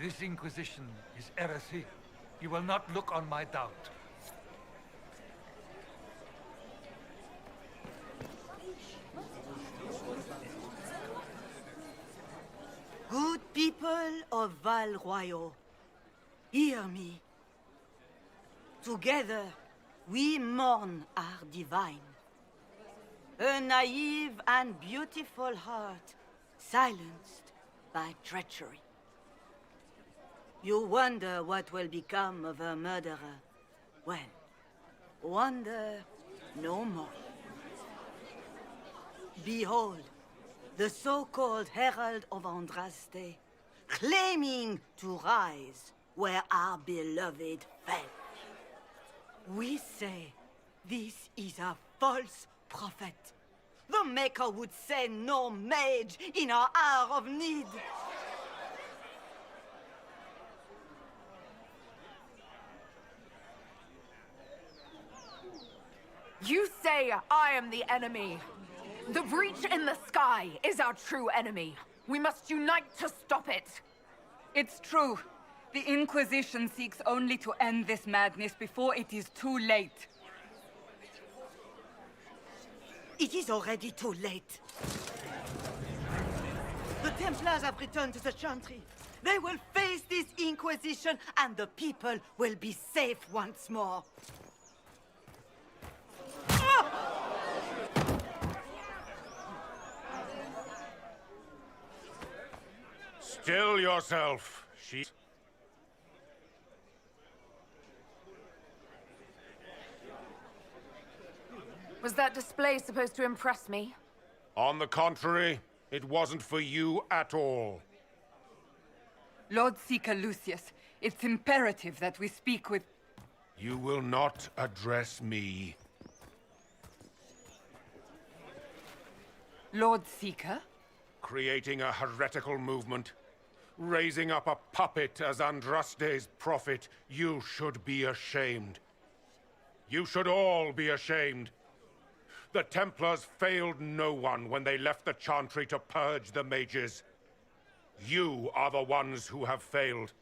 This Inquisition is heresy. You will not look on my doubt. Good people of Val Royal, hear me. Together, we mourn our divine. A naive and beautiful heart, silenced by treachery. You wonder what will become of a murderer. Well, wonder no more. Behold, the so-called Herald of Andraste, claiming to rise where our beloved fell. We say this is a false prophet. The Maker would send no mage in our hour of need. You say I am the enemy. The breach in the sky is our true enemy. We must unite to stop it. It's true. The Inquisition seeks only to end this madness before it is too late. It is already too late. The Templars have returned to the Chantry. They will face this Inquisition, and the people will be safe once more. Still yourself. She... Was that display supposed to impress me? On the contrary, it wasn't for you at all. Lord Seeker Lucius, it's imperative that we speak with... You will not address me. Lord Seeker? Creating a heretical movement. Raising up a puppet as Andraste's prophet. You should be ashamed. You should all be ashamed. The Templars failed no one when they left the Chantry to purge the mages. You are the ones who have failed.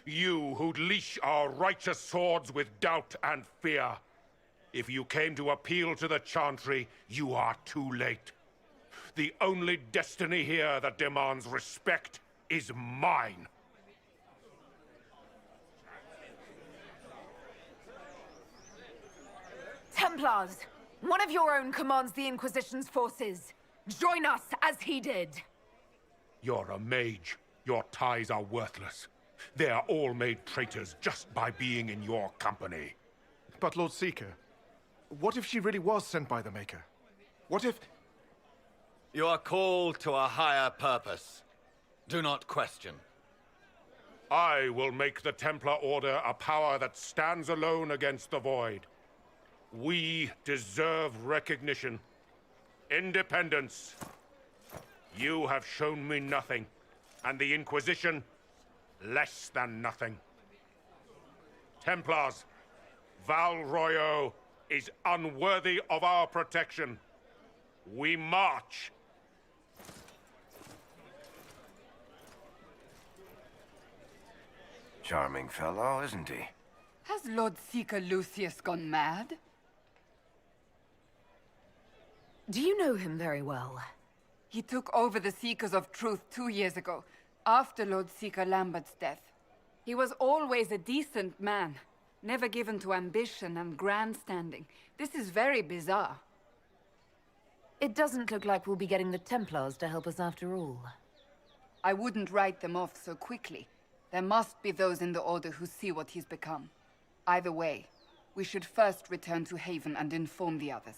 You who'd leash our righteous swords with doubt and fear. If you came to appeal to the Chantry, you are too late. The only destiny here that demands respect is mine. Templars! One of your own commands the Inquisition's forces. Join us as he did. You're a mage. Your ties are worthless. They're all made traitors just by being in your company. But Lord Seeker, what if she really was sent by the Maker? What if... You are called to a higher purpose. Do not question. I will make the Templar Order a power that stands alone against the Void. We deserve recognition. Independence. You have shown me nothing, and the Inquisition, less than nothing. Templars, Val Royo is unworthy of our protection. We march. Charming fellow, isn't he? Has Lord Seeker Lucius gone mad? Do you know him very well? He took over the Seekers of Truth 2 years ago, after Lord Seeker Lambert's death. He was always a decent man, never given to ambition and grandstanding. This is very bizarre. It doesn't look like we'll be getting the Templars to help us after all. I wouldn't write them off so quickly. There must be those in the Order who see what he's become. Either way, we should first return to Haven and inform the others.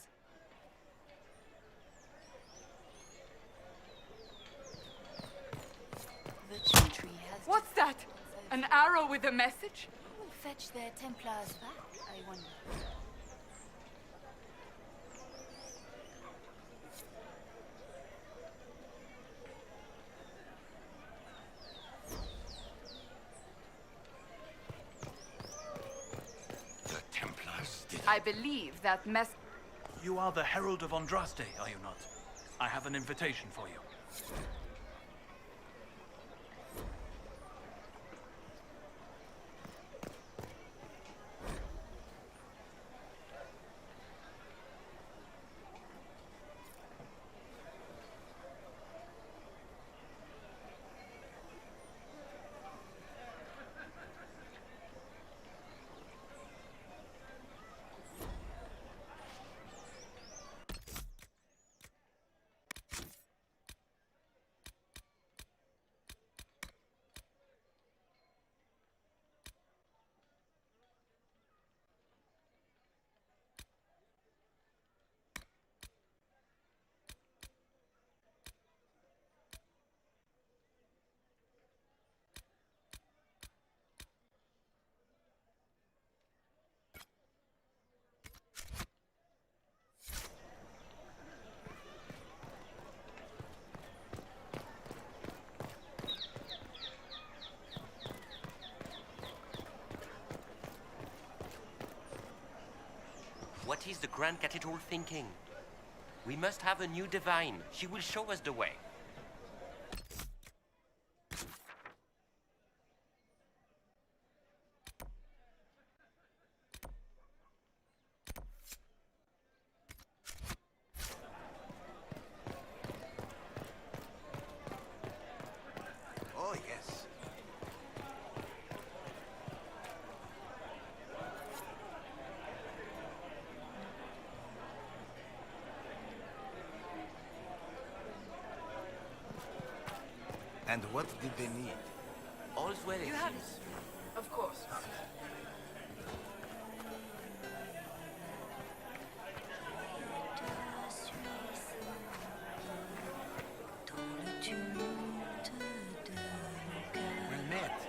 What's that? An arrow with a message? Who will fetch their Templars back, I wonder? The Templars did... I believe that You are the Herald of Andraste, are you not? I have an invitation for you. What is the Grand Cathedral thinking? We must have a new divine. She will show us the way. Oh, yes. And what did they need? All's well, it You have seems. Of course. We met.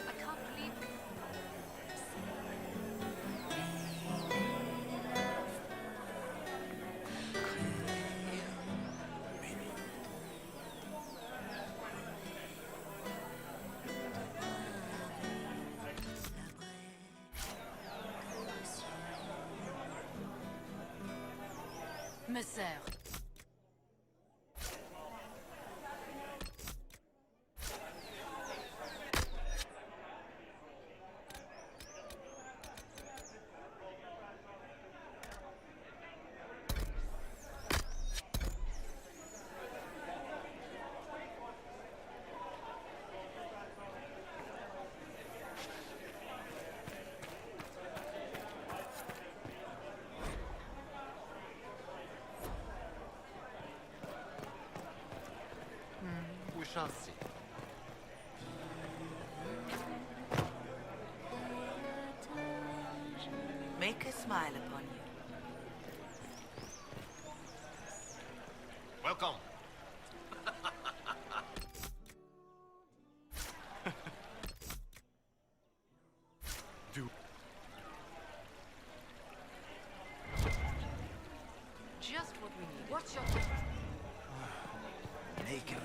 I can't believe me sert. We shall see. Make a smile upon you. Welcome. Just what we need. What's your... Maker.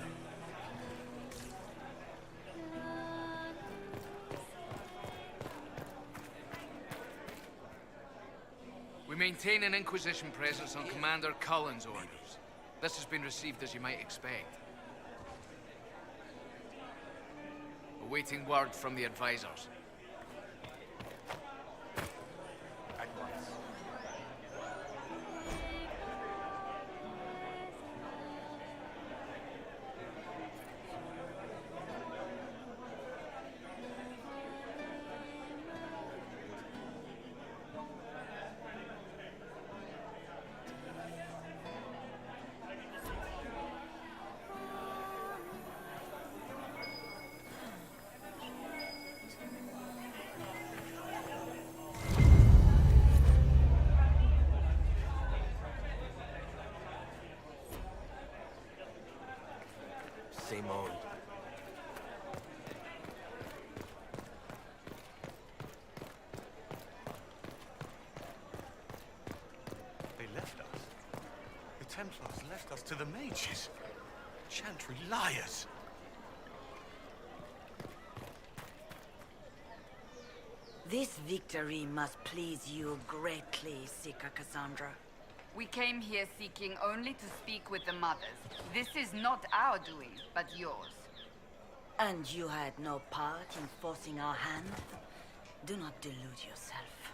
We maintain an Inquisition presence on Commander Cullen's orders. This has been received as you might expect. Awaiting word from the advisors. At once. Same old. They left us. The Templars left us to the mages. Chantry liars. This victory must please you greatly, Seeker Cassandra. We came here seeking only to speak with the mothers. This is not our doing, but yours. And you had no part in forcing our hand? Do not delude yourself.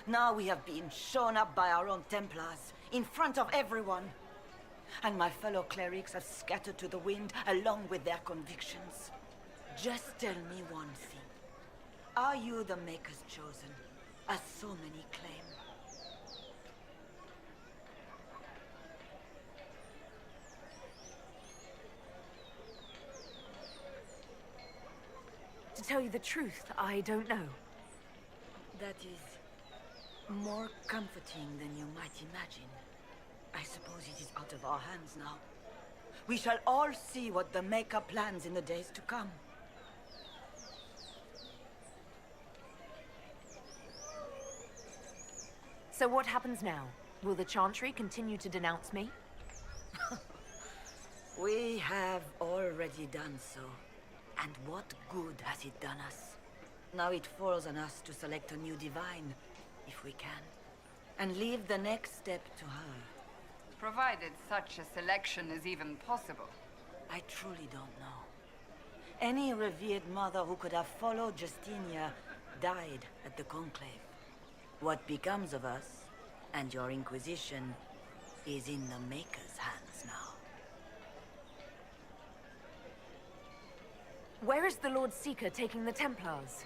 Now we have been shown up by our own Templars, in front of everyone. And my fellow clerics have scattered to the wind along with their convictions. Just tell me one thing. Are you the Maker's chosen, as so many claim? To tell you the truth, I don't know. That is More comforting than you might imagine. I suppose it is out of our hands now. We shall all see what the Maker plans in the days to come. So what happens now? Will the Chantry continue to denounce me? We have already done so. And what good has it done us? Now it falls on us to select a new divine, if we can, and leave the next step to her. Provided such a selection is even possible. I truly don't know. Any revered mother who could have followed Justinia died at the Conclave. What becomes of us, and your Inquisition, is in the Maker's hands now. Where is the Lord Seeker taking the Templars?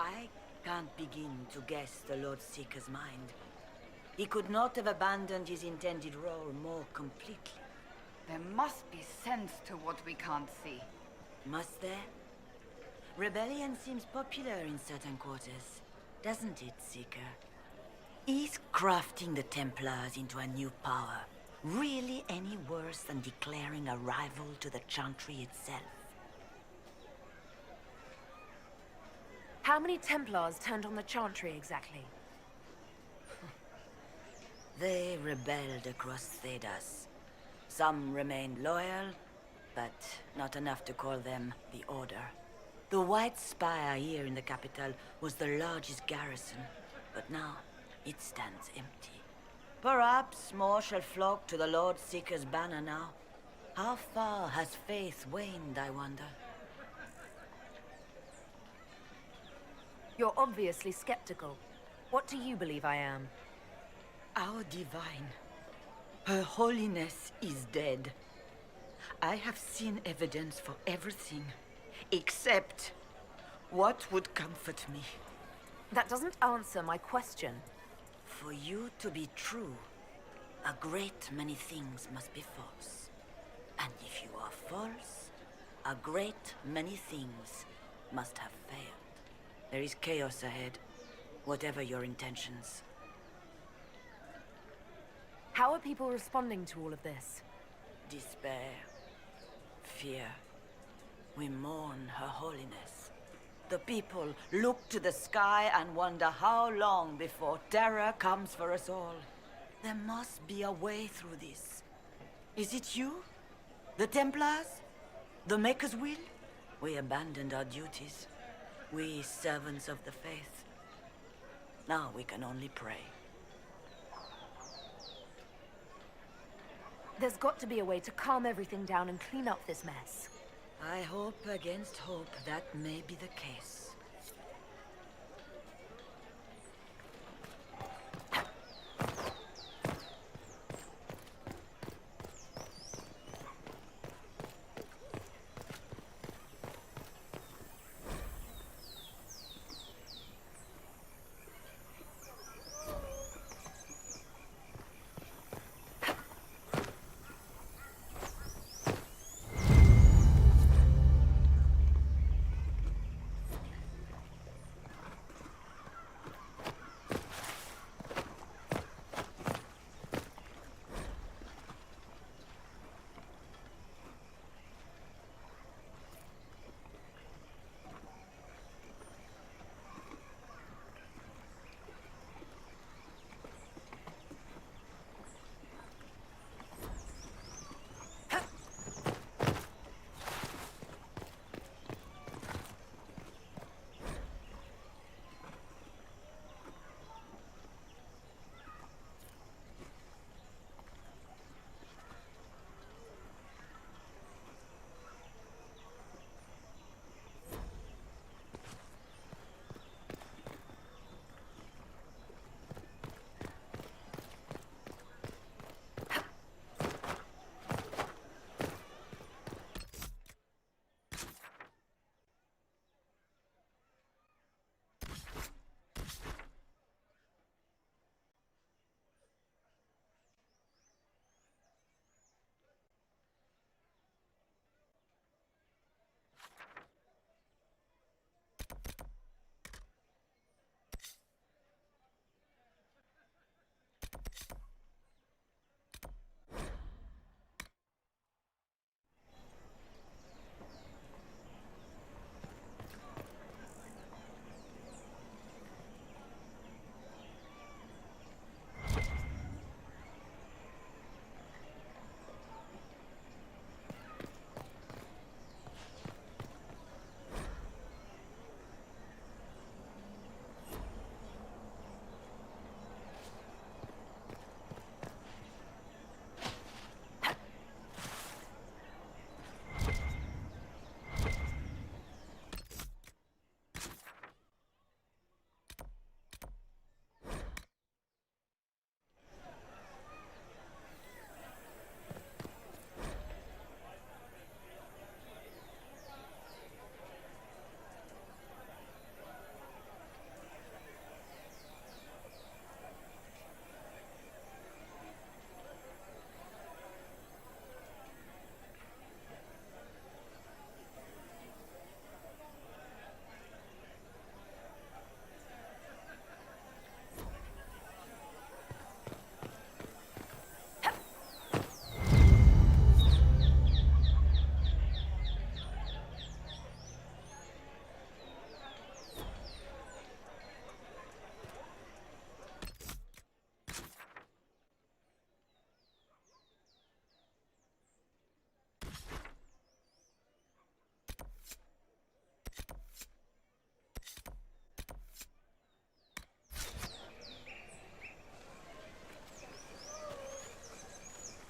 I can't begin to guess the Lord Seeker's mind. He could not have abandoned his intended role more completely. There must be sense to what we can't see. Must there? Rebellion seems popular in certain quarters, doesn't it, Seeker? Is crafting the Templars into a new power really any worse than declaring a rival to the Chantry itself? How many Templars turned on the Chantry exactly? They rebelled across Thedas. Some remained loyal, but not enough to call them the Order. The White Spire here in the capital was the largest garrison, but now it stands empty. Perhaps more shall flock to the Lord Seeker's banner now. How far has faith waned, I wonder? You're obviously skeptical. What do you believe I am? Our divine. Her holiness is dead. I have seen evidence for everything, except what would comfort me. That doesn't answer my question. For you to be true, a great many things must be false. And if you are false, a great many things must have failed. There is chaos ahead, whatever your intentions. How are people responding to all of this? Despair, fear. We mourn her holiness. The people look to the sky and wonder how long before terror comes for us all. There must be a way through this. Is it you? The Templars? The Maker's will? We abandoned our duties. We servants of the faith. Now we can only pray. There's got to be a way to calm everything down and clean up this mess. I hope against hope that may be the case.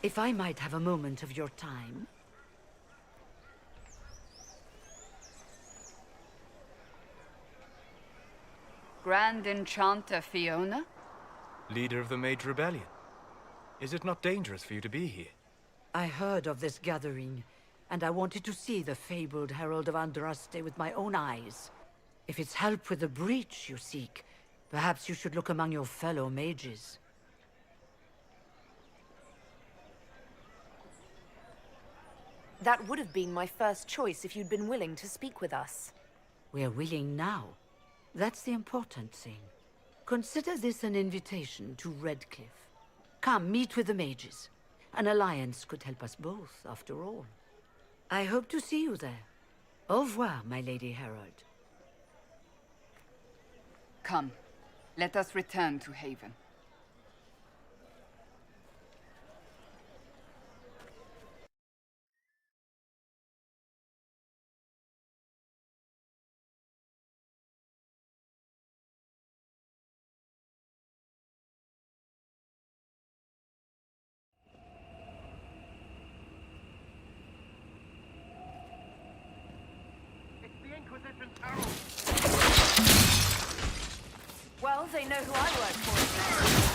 If I might have a moment of your time. Grand Enchanter Fiona? Leader of the Mage Rebellion. Is it not dangerous for you to be here? I heard of this gathering, and I wanted to see the fabled Herald of Andraste with my own eyes. If it's help with the breach you seek, perhaps you should look among your fellow mages. That would have been my first choice if you'd been willing to speak with us. We're willing now. That's the important thing. Consider this an invitation to Redcliffe. Come, meet with the mages. An alliance could help us both, after all. I hope to see you there. Au revoir, my Lady Herald. Come, let us return to Haven. Well, they know who I work for.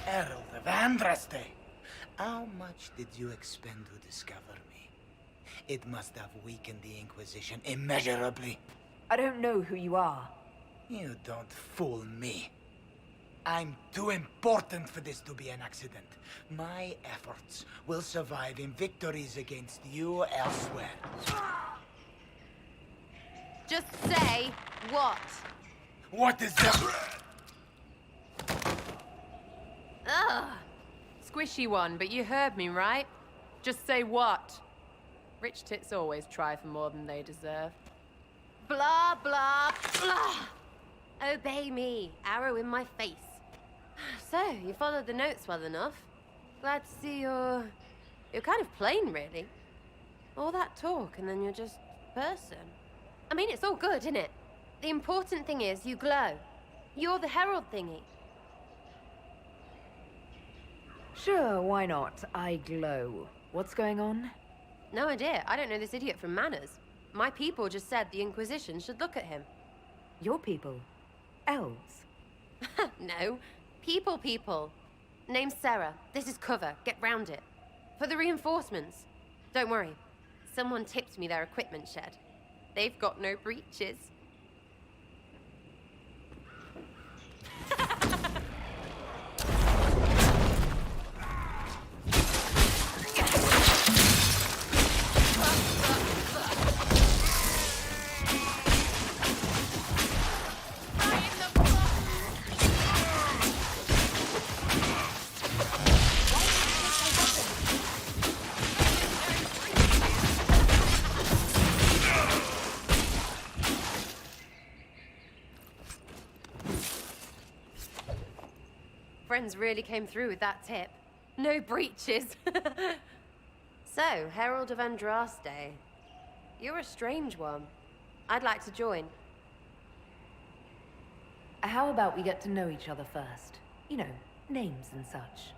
Herald of Andraste! How much did you expend to discover me? It must have weakened the Inquisition immeasurably. I don't know who you are. You don't fool me. I'm too important for this to be an accident. My efforts will survive in victories against you elsewhere. Just say what? What is that? Ugh. Squishy one, but you heard me, right? Just say what? Rich tits always try for more than they deserve. Blah, blah, blah. Obey me. Arrow in my face. So, you followed the notes well enough. Glad to see you're kind of plain, really. All that talk, and then you're just person. I mean, it's all good, isn't it? The important thing is you glow. You're the herald thingy. Sure, why not? I glow. What's going on? No idea. I don't know this idiot from Manners. My people just said the Inquisition should look at him. Your people? Elves? No. People. Name's Sarah. This is cover. Get round it. For the reinforcements. Don't worry. Someone tipped me their equipment shed. They've got no breaches. Friends really came through with that tip. No breaches. So, Herald of Andraste. You're a strange one. I'd like to join. How about we get to know each other first? You know, names and such.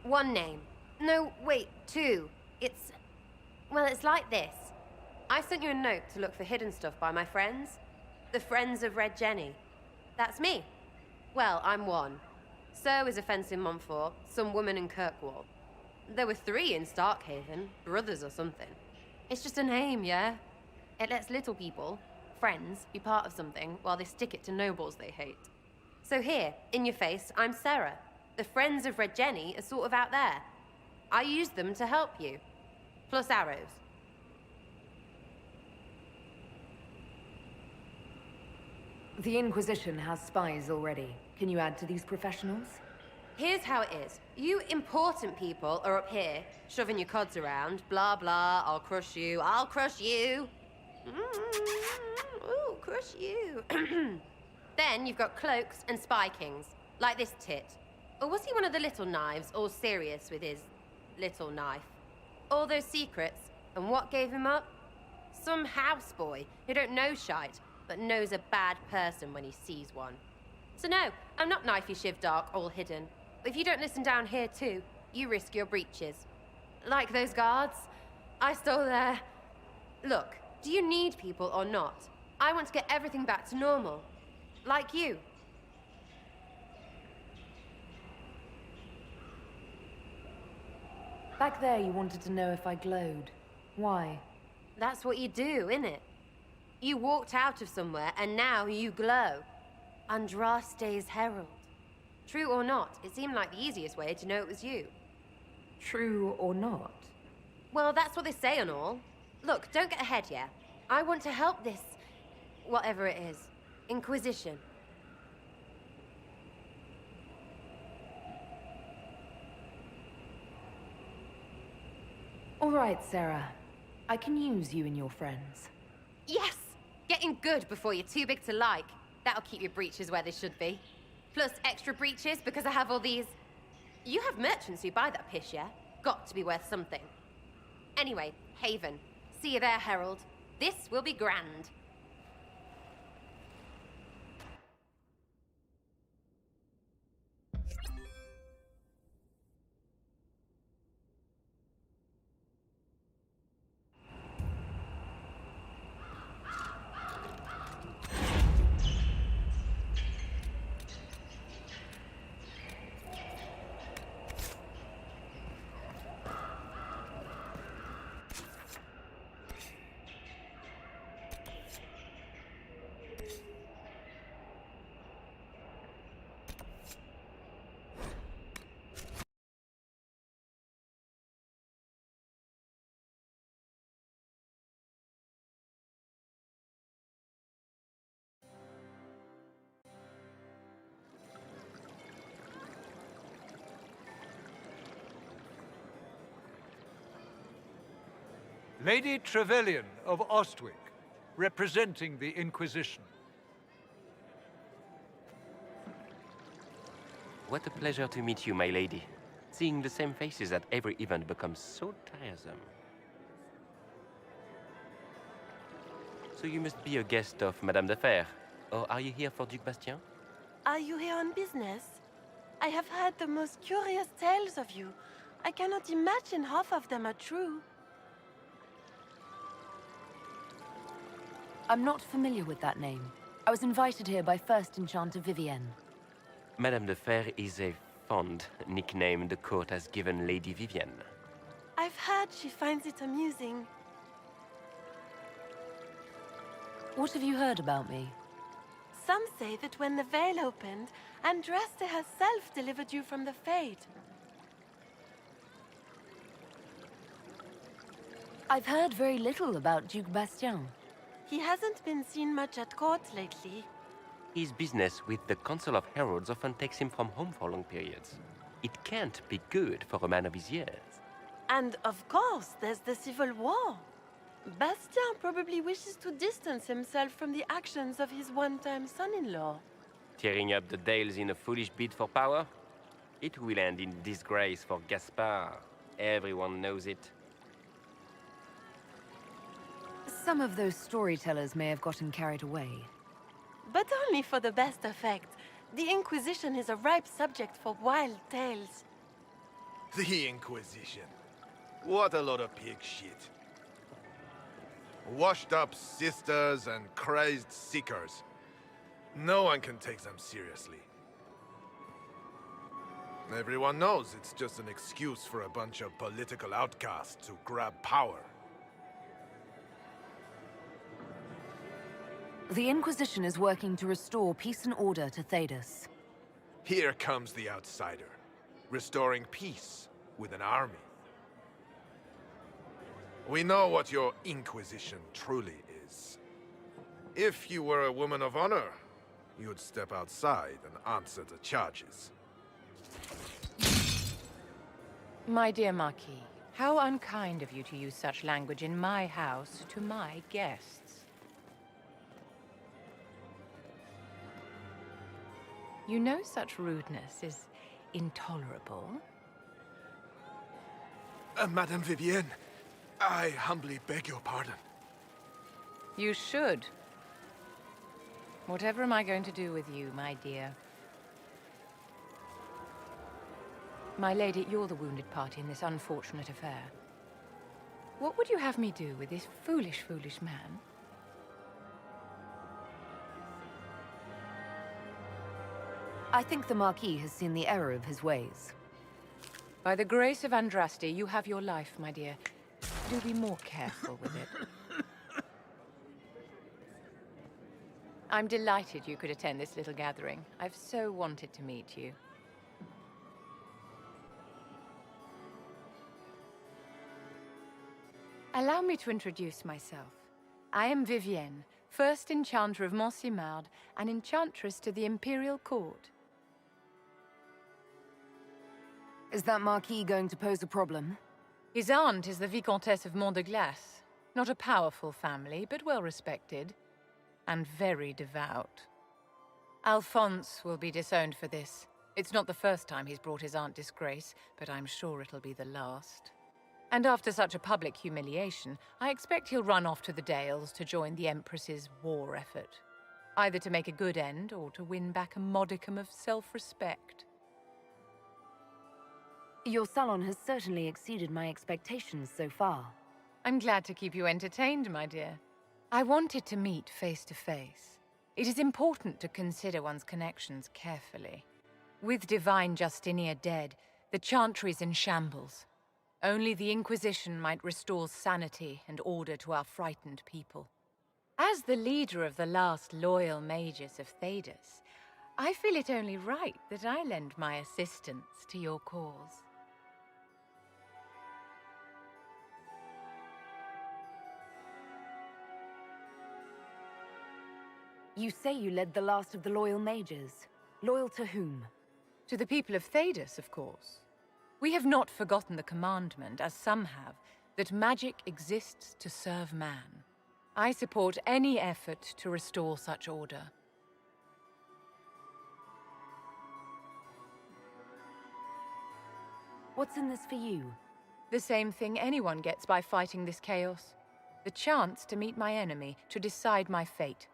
One name. No, wait, two. Well, it's like this. I sent you a note to look for hidden stuff by my friends. The Friends of Red Jenny. That's me. Well, I'm one. So is a fence in Montfort, some woman in Kirkwall. There were 3 in Starkhaven, brothers or something. It's just a name, yeah? It lets little people, friends, be part of something while they stick it to nobles they hate. So here, in your face, I'm Sarah. The Friends of Red Jenny are sort of out there. I used them to help you. Plus arrows. The Inquisition has spies already. Can you add to these professionals? Here's how it is. You important people are up here, shoving your cods around. Blah, blah, I'll crush you, I'll crush you. Ooh, crush you. Then you've got cloaks and spy kings, like this tit. Or was he one of the little knives, all serious with his little knife? All those secrets, and what gave him up? Some houseboy who don't know shite, but knows a bad person when he sees one. So no, I'm not knifey shiv dark, all hidden. But if you don't listen down here too, you risk your breeches. Like those guards, I stole their... Look, do you need people or not? I want to get everything back to normal. Like you. Back there, you wanted to know if I glowed. Why? That's what you do, innit? You walked out of somewhere, and now you glow. Andraste's herald. True or not, it seemed like the easiest way to know it was you. True or not? Well, that's what they say and all. Look, don't get ahead, yeah? I want to help this... whatever it is. Inquisition. All right, Sarah. I can use you and your friends. Yes! Getting good before you're too big to like. That'll keep your breeches where they should be. Plus extra breeches because I have all these... You have merchants who buy that piss, yeah? Got to be worth something. Anyway, Haven. See you there, Herald. This will be grand. Lady Trevelyan of Ostwick, representing the Inquisition. What a pleasure to meet you, my lady. Seeing the same faces at every event becomes so tiresome. So you must be a guest of Madame de Fer, or are you here for Duc Bastien? Are you here on business? I have heard the most curious tales of you. I cannot imagine half of them are true. I'm not familiar with that name. I was invited here by First Enchanter Vivienne. Madame de Fer is a fond nickname the court has given Lady Vivienne. I've heard she finds it amusing. What have you heard about me? Some say that when the veil opened, Andraste herself delivered you from the Fate. I've heard very little about Duc Bastien. He hasn't been seen much at court lately. His business with the Council of Heralds often takes him from home for long periods. It can't be good for a man of his years. And of course, there's the Civil War. Bastien probably wishes to distance himself from the actions of his one-time son-in-law. Tearing up the Dales in a foolish bid for power? It will end in disgrace for Gaspard. Everyone knows it. Some of those storytellers may have gotten carried away. But only for the best effect. The Inquisition is a ripe subject for wild tales. The Inquisition. What a lot of pig shit. Washed-up sisters and crazed seekers. No one can take them seriously. Everyone knows it's just an excuse for a bunch of political outcasts to grab power. The Inquisition is working to restore peace and order to Thedas. Here comes the outsider, restoring peace with an army. We know what your Inquisition truly is. If you were a woman of honor, you'd step outside and answer the charges. My dear Marquis, how unkind of you to use such language in my house to my guests. You know such rudeness is intolerable. Madame Vivienne, I humbly beg your pardon. You should. Whatever am I going to do with you, my dear? My lady, you're the wounded party in this unfortunate affair. What would you have me do with this foolish, foolish man? I think the Marquis has seen the error of his ways. By the grace of Andraste, you have your life, my dear. Do be more careful with it. I'm delighted you could attend this little gathering. I've so wanted to meet you. Allow me to introduce myself. I am Vivienne, first Enchanter of Montsimard and Enchantress to the Imperial Court. Is that Marquis going to pose a problem? His aunt is the Vicomtesse of Mont de Glace. Not a powerful family, but well respected. And very devout. Alphonse will be disowned for this. It's not the first time he's brought his aunt disgrace, but I'm sure it'll be the last. And after such a public humiliation, I expect he'll run off to the Dales to join the Empress's war effort. Either to make a good end, or to win back a modicum of self-respect. Your salon has certainly exceeded my expectations so far. I'm glad to keep you entertained, my dear. I wanted to meet face to face. It is important to consider one's connections carefully. With Divine Justinia dead, the Chantry's in shambles. Only the Inquisition might restore sanity and order to our frightened people. As the leader of the last loyal mages of Thedas, I feel it only right that I lend my assistance to your cause. You say you led the last of the loyal mages. Loyal to whom? To the people of Thedas, of course. We have not forgotten the commandment, as some have, that magic exists to serve man. I support any effort to restore such order. What's in this for you? The same thing anyone gets by fighting this chaos. The chance to meet my enemy, to decide my fate.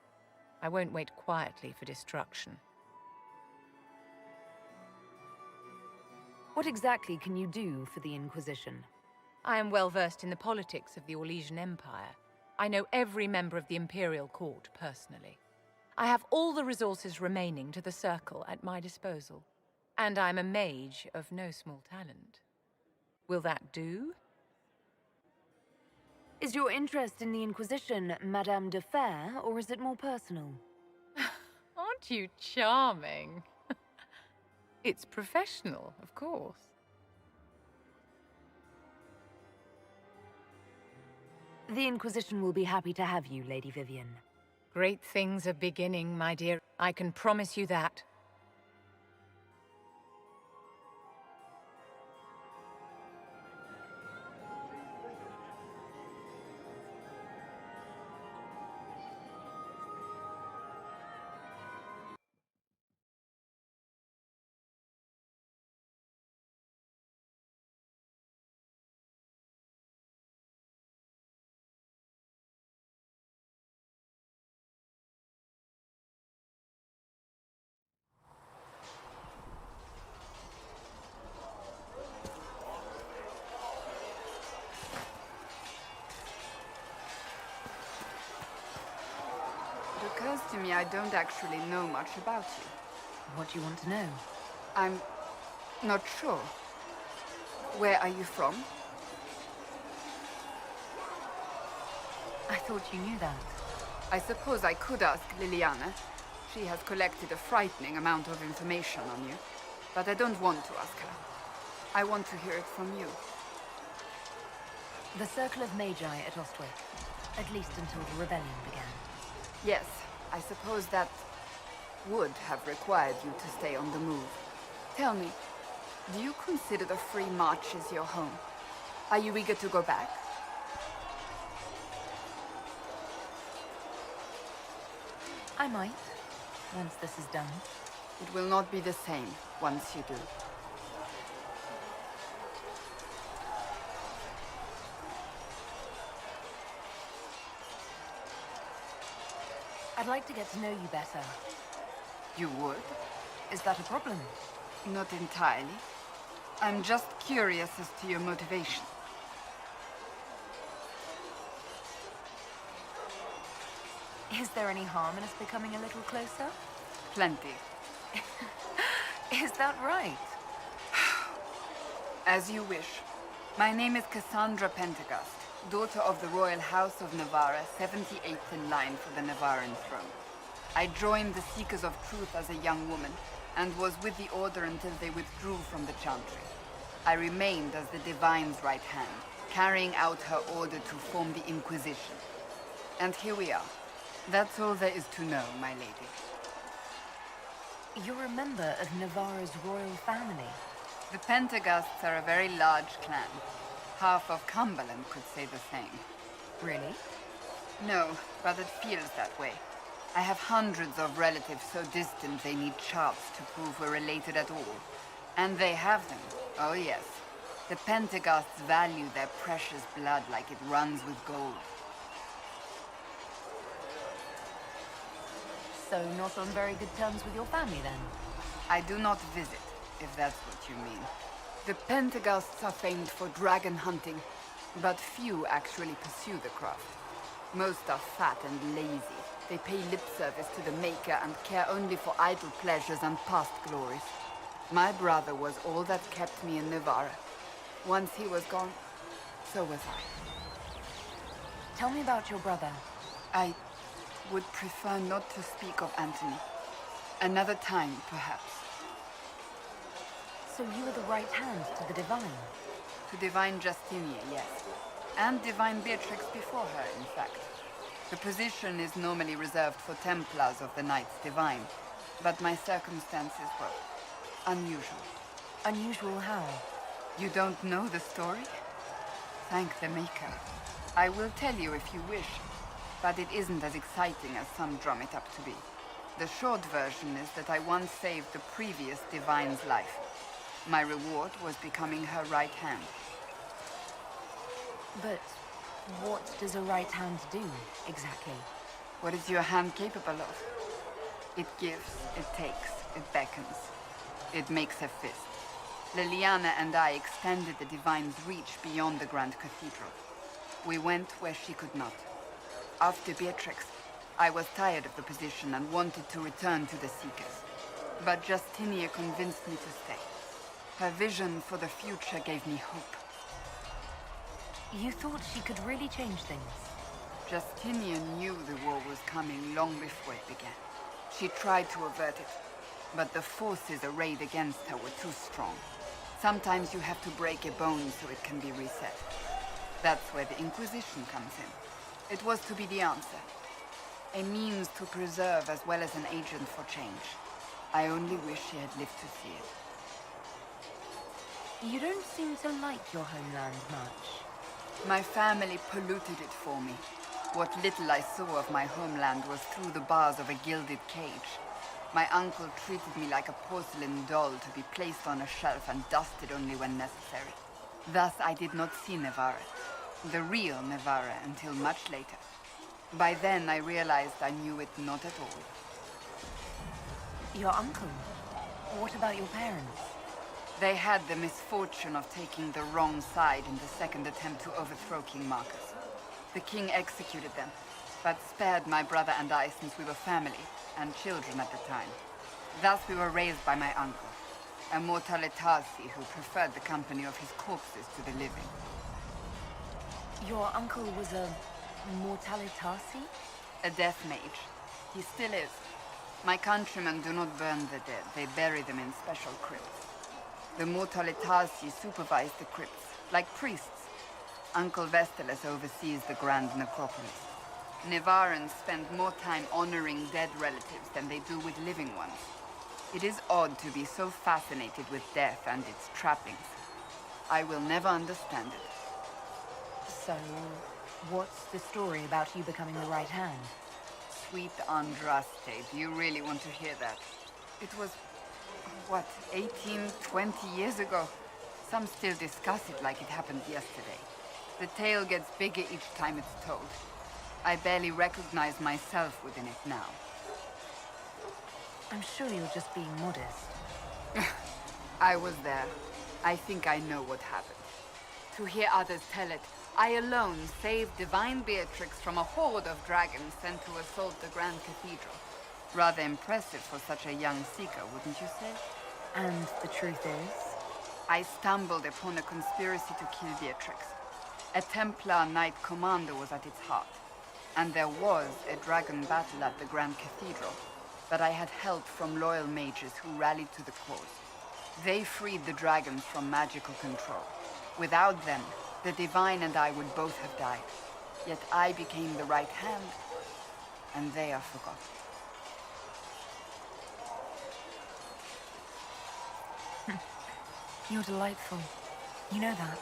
I won't wait quietly for destruction. What exactly can you do for the Inquisition? I am well versed in the politics of the Orlesian Empire. I know every member of the Imperial Court personally. I have all the resources remaining to the Circle at my disposal. And I'm a mage of no small talent. Will that do? Is your interest in the Inquisition Madame de Fer, or is it more personal? Aren't you charming? It's professional, of course. The Inquisition will be happy to have you, Lady Vivienne. Great things are beginning, my dear. I can promise you that. feels to me I don't actually know much about you. What do you want to know? I'm not sure. Where are you from? I thought you knew that. I suppose I could ask Liliana. She has collected a frightening amount of information on you. But I don't want to ask her. I want to hear it from you. The Circle of Magi at Ostwick. At least until the rebellion began. Yes, I suppose that would have required you to stay on the move. Tell me, do you consider the Free March as your home? Are you eager to go back? I might, once this is done. It will not be the same once you do. I'd like to get to know you better. You would? Is that a problem? Not entirely. I'm just curious as to your motivation. Is there any harm in us becoming a little closer? Plenty. Is that right? As you wish. My name is Cassandra Pentecost, daughter of the Royal House of Navarra, 78th in line for the Navarran throne. I joined the Seekers of Truth as a young woman, and was with the Order until they withdrew from the Chantry. I remained as the Divine's right hand, carrying out her order to form the Inquisition. And here we are. That's all there is to know, my lady. You're a member of Navarra's royal family. The Pentecosts are a very large clan. Half of Cumberland could say the same. Really? No, but it feels that way. I have hundreds of relatives so distant they need charts to prove we're related at all. And they have them. Oh yes. The Pentecosts value their precious blood like it runs with gold. So not on very good terms with your family, then? I do not visit, if that's what you mean. The Pentecosts are famed for dragon hunting, but few actually pursue the craft. Most are fat and lazy. They pay lip service to the Maker and care only for idle pleasures and past glories. My brother was all that kept me in Navarra. Once he was gone, so was I. Tell me about your brother. I would prefer not to speak of Anthony. Another time, perhaps. So you were the right hand to the Divine? To Divine Justinia, yes. And Divine Beatrix before her, in fact. The position is normally reserved for Templars of the Knights Divine, but my circumstances were unusual. Unusual how? You don't know the story? Thank the Maker. I will tell you if you wish, but it isn't as exciting as some drum it up to be. The short version is that I once saved the previous Divine's life. My reward was becoming her right hand. But what does a right hand do, exactly? What is your hand capable of? It gives, it takes, it beckons. It makes a fist. Liliana and I extended the Divine's reach beyond the Grand Cathedral. We went where she could not. After Beatrix, I was tired of the position and wanted to return to the Seekers. But Justinia convinced me to stay. Her vision for the future gave me hope. You thought she could really change things? Justinia knew the war was coming long before it began. She tried to avert it, but the forces arrayed against her were too strong. Sometimes you have to break a bone so it can be reset. That's where the Inquisition comes in. It was to be the answer. A means to preserve as well as an agent for change. I only wish she had lived to see it. You don't seem to like your homeland much. My family polluted it for me. What little I saw of my homeland was through the bars of a gilded cage. My uncle treated me like a porcelain doll to be placed on a shelf and dusted only when necessary. Thus I did not see Navarra, the real Navarra, until much later. By then I realized I knew it not at all. Your uncle? What about your parents? They had the misfortune of taking the wrong side in the second attempt to overthrow King Marcus. The king executed them, but spared my brother and I since we were family, and children at the time. Thus we were raised by my uncle, a mortale Tarsi who preferred the company of his corpses to the living. Your uncle was a mortale Tarsi? A death mage. He still is. My countrymen do not burn the dead, they bury them in special crypts. The mortale Tarsi supervise the crypts, like priests. Uncle Vestalis oversees the grand necropolis. Nevarans spend more time honoring dead relatives than they do with living ones. It is odd to be so fascinated with death and its trappings. I will never understand it. So, what's the story about you becoming the right hand? Sweet Andraste, do you really want to hear that? It was, what, 18, 20 years ago? Some still discuss it like it happened yesterday. The tale gets bigger each time it's told. I barely recognize myself within it now. I'm sure you're just being modest. I was there. I think I know what happened. To hear others tell it, I alone saved divine Beatrix from a horde of dragons sent to assault the Grand Cathedral. Rather impressive for such a young seeker, wouldn't you say? And the truth is? I stumbled upon a conspiracy to kill Beatrix. A Templar Knight Commander was at its heart. And there was a dragon battle at the Grand Cathedral. But I had help from loyal mages who rallied to the cause. They freed the dragons from magical control. Without them, the Divine and I would both have died. Yet I became the right hand, and they are forgotten. You're delightful. You know that?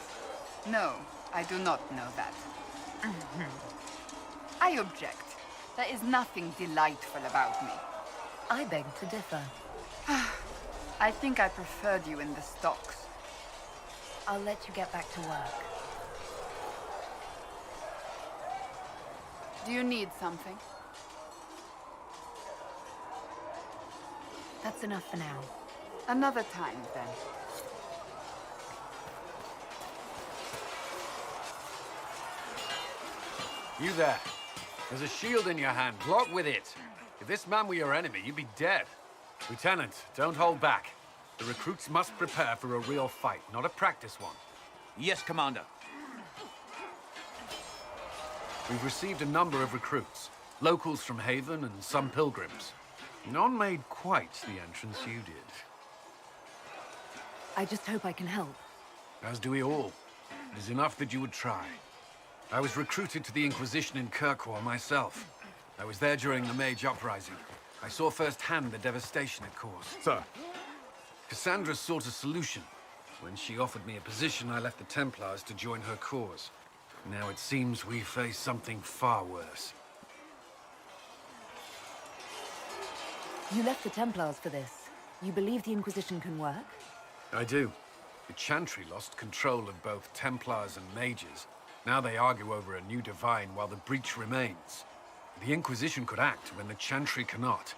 No, I do not know that. I object. There is nothing delightful about me. I beg to differ. I think I preferred you in the stocks. I'll let you get back to work. Do you need something? That's enough for now. Another time, then. You there. There's a shield in your hand. Block with it. If this man were your enemy, you'd be dead. Lieutenant, don't hold back. The recruits must prepare for a real fight, not a practice one. Yes, Commander. We've received a number of recruits. Locals from Haven and some pilgrims. None made quite the entrance you did. I just hope I can help. As do we all. It is enough that you would try. I was recruited to the Inquisition in Kirkwall myself. I was there during the Mage Uprising. I saw firsthand the devastation it caused. Sir. Cassandra sought a solution. When she offered me a position, I left the Templars to join her cause. Now it seems we face something far worse. You left the Templars for this. You believe the Inquisition can work? I do. The Chantry lost control of both Templars and Mages. Now they argue over a new Divine while the breach remains. The Inquisition could act when the Chantry cannot.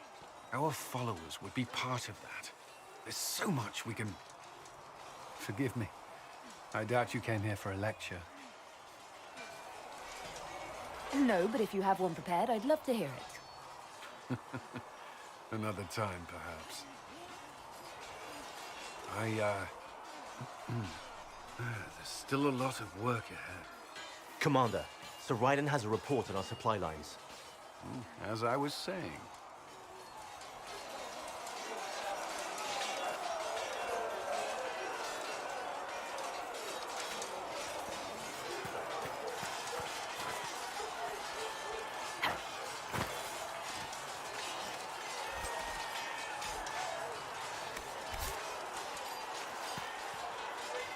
Our followers would be part of that. There's so much we can... Forgive me. I doubt you came here for a lecture. No, but if you have one prepared, I'd love to hear it. Another time, perhaps. There's still a lot of work ahead. Commander, Sir Raiden has a report on our supply lines. As I was saying.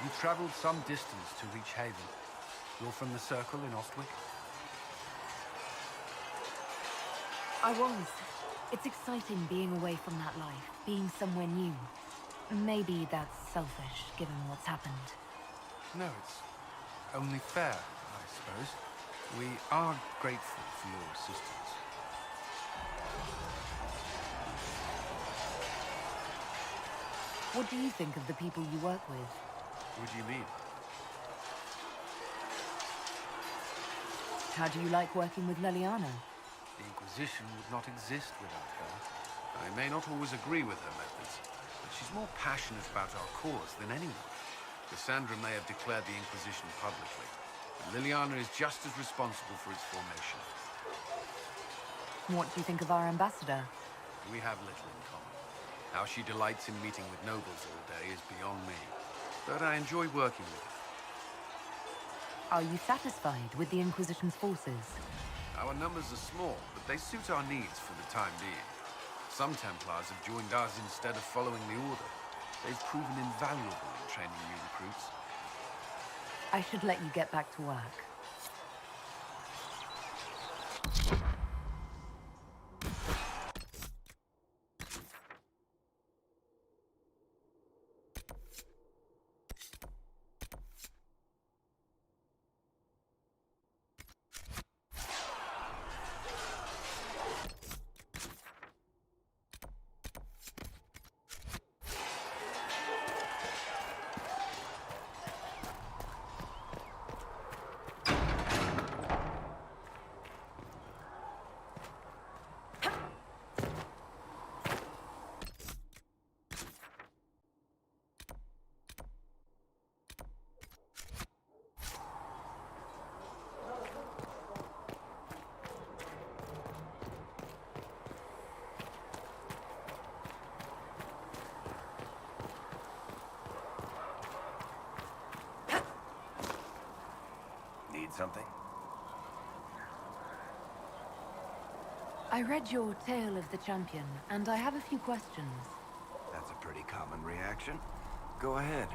You traveled some distance to reach Haven. You're from the Circle in Ostwick? I was. It's exciting being away from that life, being somewhere new. Maybe that's selfish, given what's happened. No, it's only fair, I suppose. We are grateful for your assistance. What do you think of the people you work with? What do you mean? How do you like working with Leliana? The Inquisition would not exist without her. I may not always agree with her methods, but she's more passionate about our cause than anyone. Cassandra may have declared the Inquisition publicly, but Liliana is just as responsible for its formation. What do you think of our ambassador? We have little in common. How she delights in meeting with nobles all day is beyond me, but I enjoy working with her. Are you satisfied with the Inquisition's forces? Our numbers are small, but they suit our needs for the time being. Some Templars have joined us instead of following the Order. They've proven invaluable in training new recruits. I should let you get back to work. Something? I read your Tale of the Champion, and I have a few questions. That's a pretty common reaction. Go ahead.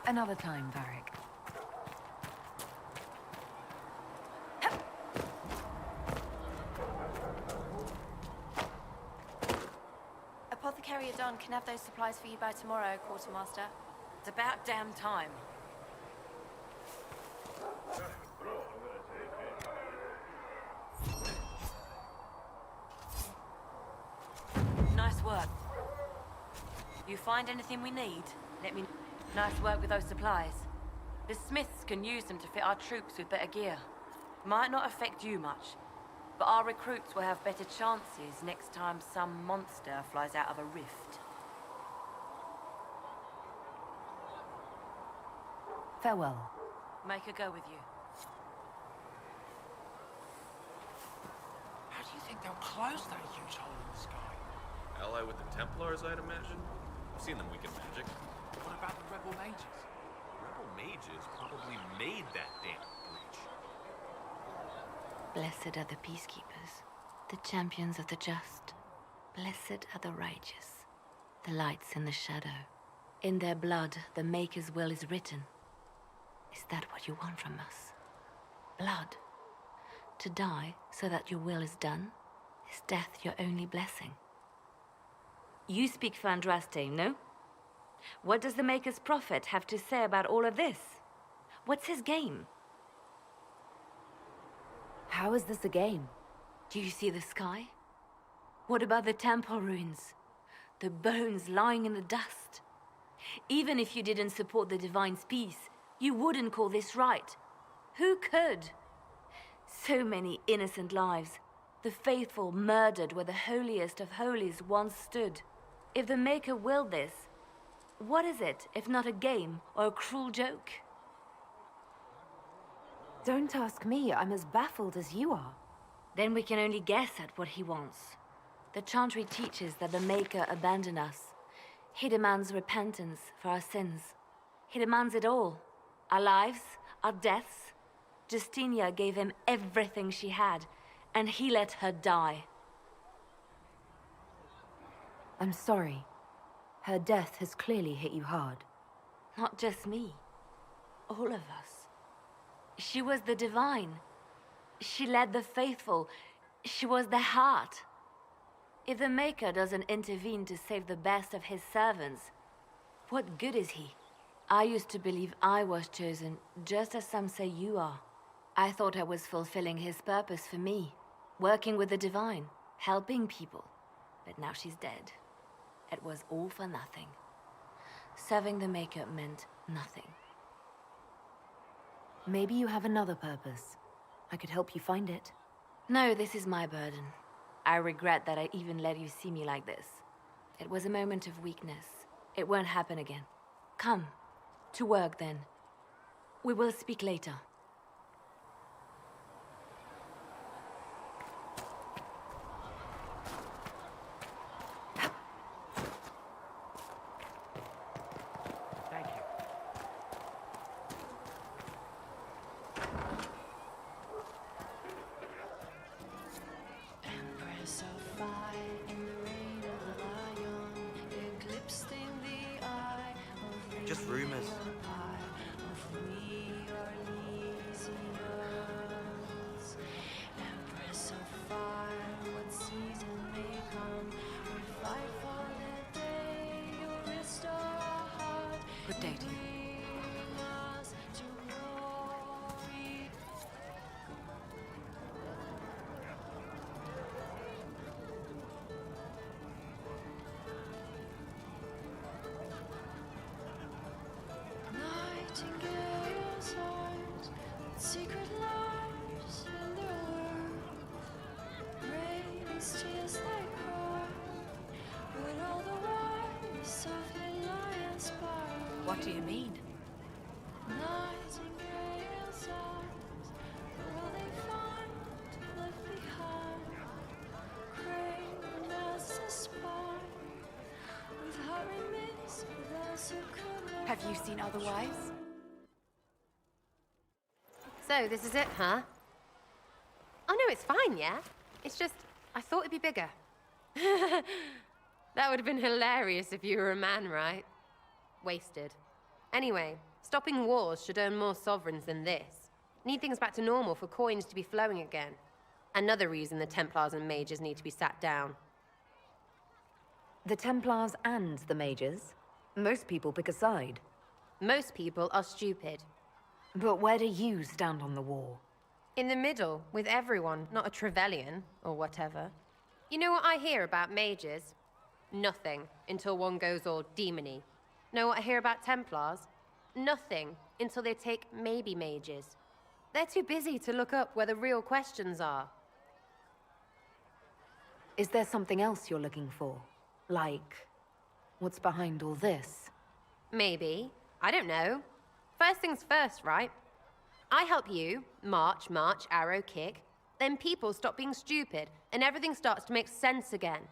Another time, Varric. Apothecary Adon can have those supplies for you by tomorrow, Quartermaster. It's about damn time. Nice work. You find anything we need? Let me know. Nice work with those supplies. The Smiths can use them to fit our troops with better gear. Might not affect you much, but our recruits will have better chances next time some monster flies out of a rift. Farewell. Make her go with you. How do you think they'll close that huge hole in the sky? Ally with the Templars, I'd imagine. I've seen them weaken magic. What about the rebel mages? Rebel mages probably made that damn breach. Blessed are the peacekeepers, the champions of the just. Blessed are the righteous, the lights in the shadow. In their blood, the Maker's will is written. Is that what you want from us? Blood? To die so that your will is done? Is death your only blessing? You speak for Andraste, no? What does the Maker's prophet have to say about all of this? What's his game? How is this a game? Do you see the sky? What about the temple ruins? The bones lying in the dust? Even if you didn't support the Divine's peace, you wouldn't call this right. Who could? So many innocent lives. The faithful murdered where the holiest of holies once stood. If the Maker willed this, what is it if not a game or a cruel joke? Don't ask me. I'm as baffled as you are. Then we can only guess at what he wants. The Chantry teaches that the Maker abandoned us. He demands repentance for our sins. He demands it all. Our lives, our deaths. Justinia gave him everything she had, and he let her die. I'm sorry. Her death has clearly hit you hard. Not just me. All of us. She was the Divine. She led the faithful. She was their heart. If the Maker doesn't intervene to save the best of his servants, what good is he? I used to believe I was chosen, just as some say you are. I thought I was fulfilling his purpose for me, working with the Divine, helping people. But now she's dead. It was all for nothing. Serving the Maker meant nothing. Maybe you have another purpose. I could help you find it. No, this is my burden. I regret that I even let you see me like this. It was a moment of weakness. It won't happen again. Come. To work, then. We will speak later. Thank you. Empress of fire in the reign of the lion, eclipsing the eye of Just rumors. Empress of fire, what season may come, we fight for the day you restore our heart. Good day to you. Bring us to glory. Nightingale's eyes, secret lies in their work. Rain's tears they cry, but all the while softly lie inspired. What do you mean? Nightingale's eyes, what will they find left behind? Crane as a spy, with hurry miss, those who could not. Have you seen otherwise? So, this is it, huh? Oh no, it's fine, yeah? It's just, I thought it'd be bigger. That would have been hilarious if you were a man, right? Wasted. Anyway, stopping wars should earn more sovereigns than this. Need things back to normal for coins to be flowing again. Another reason the Templars and Mages need to be sat down. The Templars and the Mages? Most people pick a side. Most people are stupid. But where do you stand on the war? In the middle, with everyone, not a Trevelyan, or whatever. You know what I hear about mages? Nothing, until one goes all demony. Know what I hear about Templars? Nothing, until they take maybe mages. They're too busy to look up where the real questions are. Is there something else you're looking for? Like, what's behind all this? Maybe. I don't know. First things first, right? I help you, march, arrow, kick. Then people stop being stupid, and everything starts to make sense again.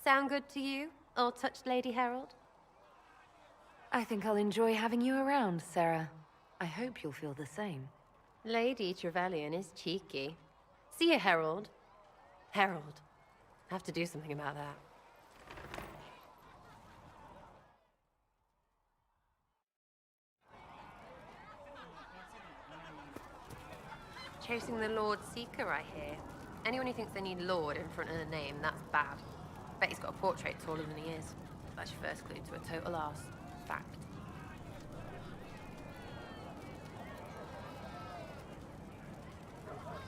Sound good to you, old-touched Lady Herald? I think I'll enjoy having you around, Sarah. I hope you'll feel the same. Lady Trevelyan is cheeky. See you, Herald. Herald. I have to do something about that. Chasing the Lord Seeker, I hear. Anyone who thinks they need Lord in front of the name, that's bad. Bet he's got a portrait taller than he is. That's your first clue to a total arse. Fact.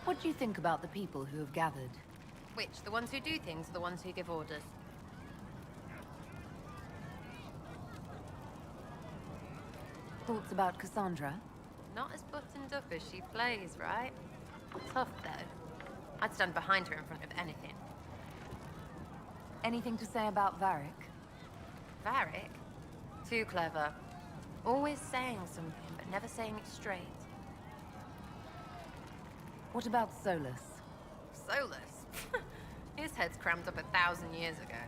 What do you think about the people who have gathered? Which? The ones who do things or the ones who give orders? Thoughts about Cassandra? Not as buttoned up as she plays, right? Tough, though. I'd stand behind her in front of anything. Anything to say about Varric? Varric? Too clever. Always saying something, but never saying it straight. What about Solus? Solus? His head's crammed up 1,000 years ago.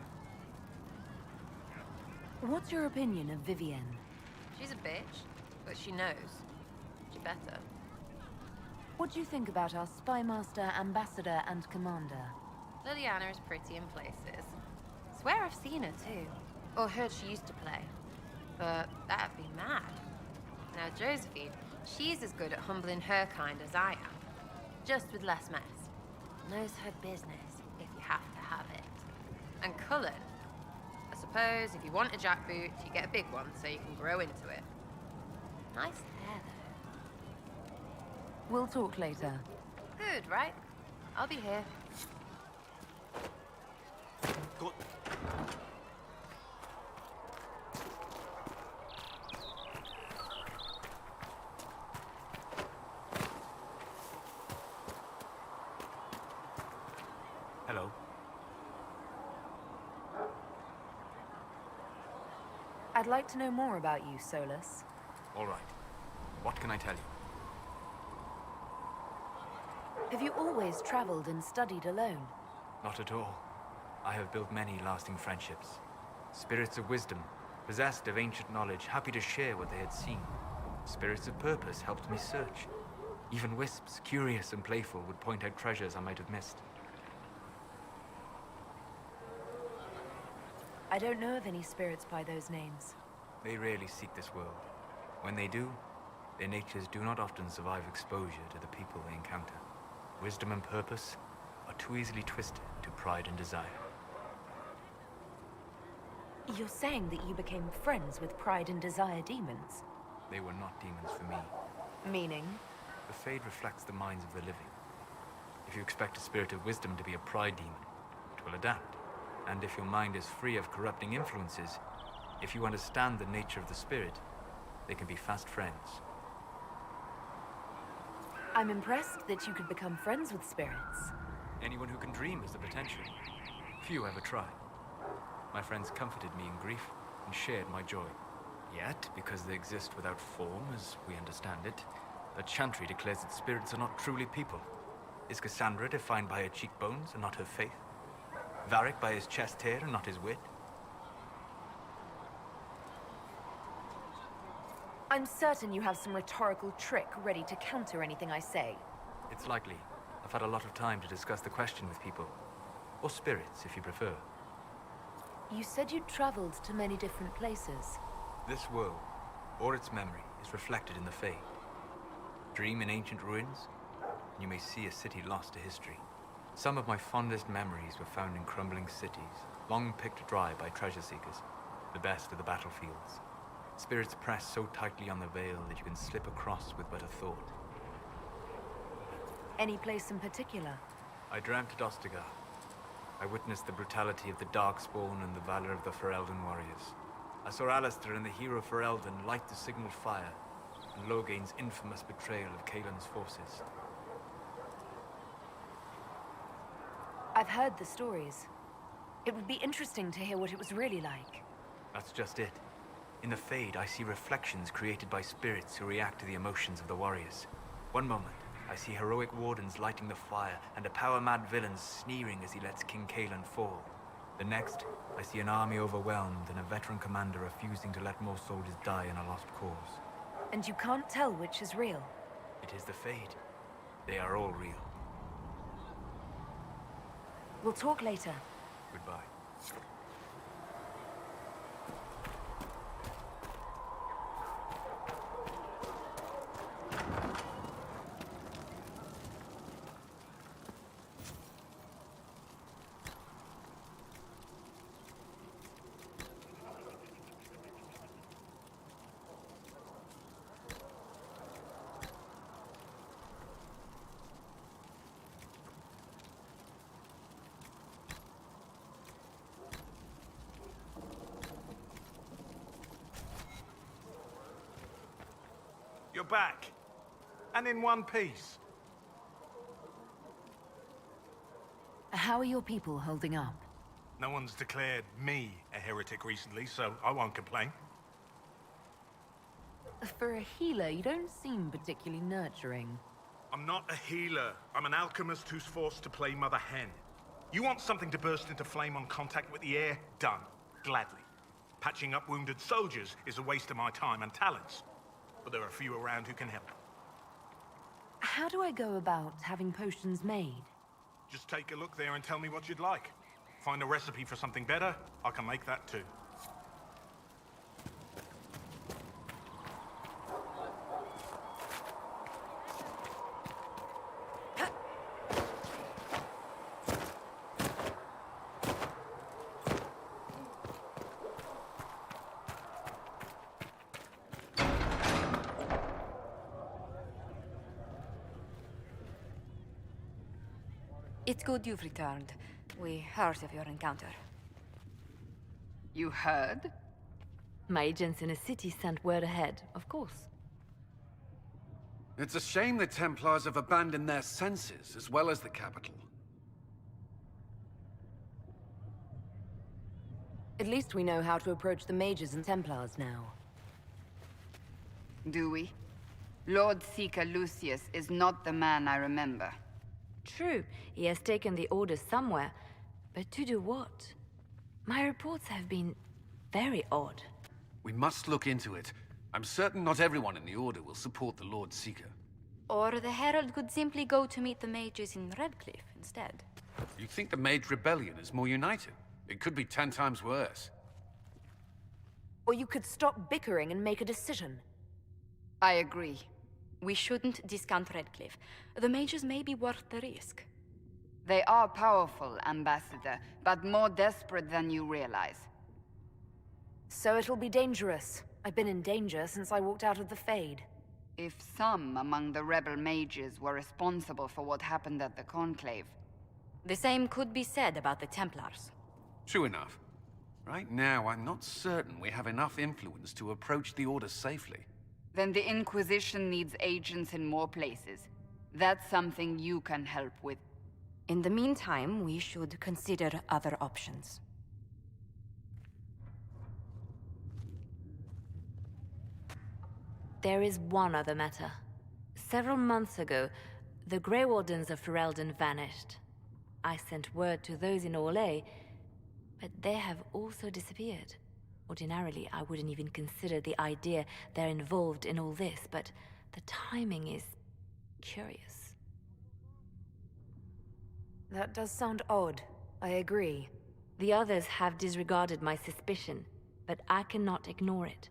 What's your opinion of Vivienne? She's a bitch, but she knows. She better. What do you think about our spymaster, ambassador, and commander? Liliana is pretty in places. Swear I've seen her too. Or heard she used to play. But that'd be mad. Now Josephine, she's as good at humbling her kind as I am. Just with less mess. Knows her business, if you have to have it. And Cullen, I suppose if you want a jackboot, you get a big one so you can grow into it. Nice hair, though. We'll talk later. Good, right? I'll be here. Good. Hello. I'd like to know more about you, Solus. All right. What can I tell you? Have you always traveled and studied alone? Not at all. I have built many lasting friendships. Spirits of wisdom, possessed of ancient knowledge, happy to share what they had seen. Spirits of purpose helped me search. Even wisps, curious and playful, would point out treasures I might have missed. I don't know of any spirits by those names. They rarely seek this world. When they do, their natures do not often survive exposure to the people they encounter. Wisdom and purpose are too easily twisted to pride and desire. You're saying that you became friends with Pride and Desire demons? They were not demons for me. Meaning? The Fade reflects the minds of the living. If you expect a spirit of wisdom to be a pride demon, it will adapt. And if your mind is free of corrupting influences, if you understand the nature of the spirit, they can be fast friends. I'm impressed that you could become friends with spirits. Anyone who can dream has the potential. Few ever try. My friends comforted me in grief and shared my joy. Yet, because they exist without form, as we understand it, the Chantry declares that spirits are not truly people. Is Cassandra defined by her cheekbones and not her faith? Varric by his chest hair and not his wit? I'm certain you have some rhetorical trick ready to counter anything I say. It's likely. I've had a lot of time to discuss the question with people. Or spirits, if you prefer. You said you'd traveled to many different places. This world, or its memory, is reflected in the Fade. Dream in ancient ruins, and you may see a city lost to history. Some of my fondest memories were found in crumbling cities, long picked dry by treasure seekers, the best of the battlefields. Spirits press so tightly on the veil that you can slip across with but a thought. Any place in particular? I dreamt at Ostagar. I witnessed the brutality of the Darkspawn and the valor of the Ferelden warriors. I saw Alistair and the hero Ferelden light the signal fire, and Logain's infamous betrayal of Kaelin's forces. I've heard the stories. It would be interesting to hear what it was really like. That's just it. In the Fade, I see reflections created by spirits who react to the emotions of the warriors. One moment, I see heroic wardens lighting the fire, and a power-mad villain sneering as he lets King Kaelin fall. The next, I see an army overwhelmed and a veteran commander refusing to let more soldiers die in a lost cause. And you can't tell which is real? It is the Fade. They are all real. We'll talk later. Goodbye. You're back. And in one piece. How are your people holding up? No one's declared me a heretic recently, so I won't complain. For a healer, you don't seem particularly nurturing. I'm not a healer. I'm an alchemist who's forced to play Mother Hen. You want something to burst into flame on contact with the air? Done. Gladly. Patching up wounded soldiers is a waste of my time and talents. But there are a few around who can help. How do I go about having potions made? Just take a look there and tell me what you'd like. Find a recipe for something better, I can make that too. It's good you've returned. We heard of your encounter. You heard? My agents in the city sent word ahead, of course. It's a shame the Templars have abandoned their senses, as well as the capital. At least we know how to approach the mages and Templars now. Do we? Lord Seeker Lucius is not the man I remember. True, he has taken the Order somewhere, but to do what? My reports have been very odd. We must look into it. I'm certain not everyone in the Order will support the Lord Seeker. Or the Herald could simply go to meet the mages in Redcliffe instead. You think the Mage Rebellion is more united? It could be 10 times worse. Or you could stop bickering and make a decision. I agree. We shouldn't discount Redcliffe. The mages may be worth the risk. They are powerful, Ambassador, but more desperate than you realize. So it'll be dangerous. I've been in danger since I walked out of the Fade. If some among the rebel mages were responsible for what happened at the Conclave... The same could be said about the Templars. True enough. Right now, I'm not certain we have enough influence to approach the Order safely. Then the Inquisition needs agents in more places. That's something you can help with. In the meantime, we should consider other options. There is one other matter. Several months ago, the Grey Wardens of Ferelden vanished. I sent word to those in Orlais, but they have also disappeared. Ordinarily, I wouldn't even consider the idea they're involved in all this, but the timing is curious. That does sound odd. I agree. The others have disregarded my suspicion, but I cannot ignore it.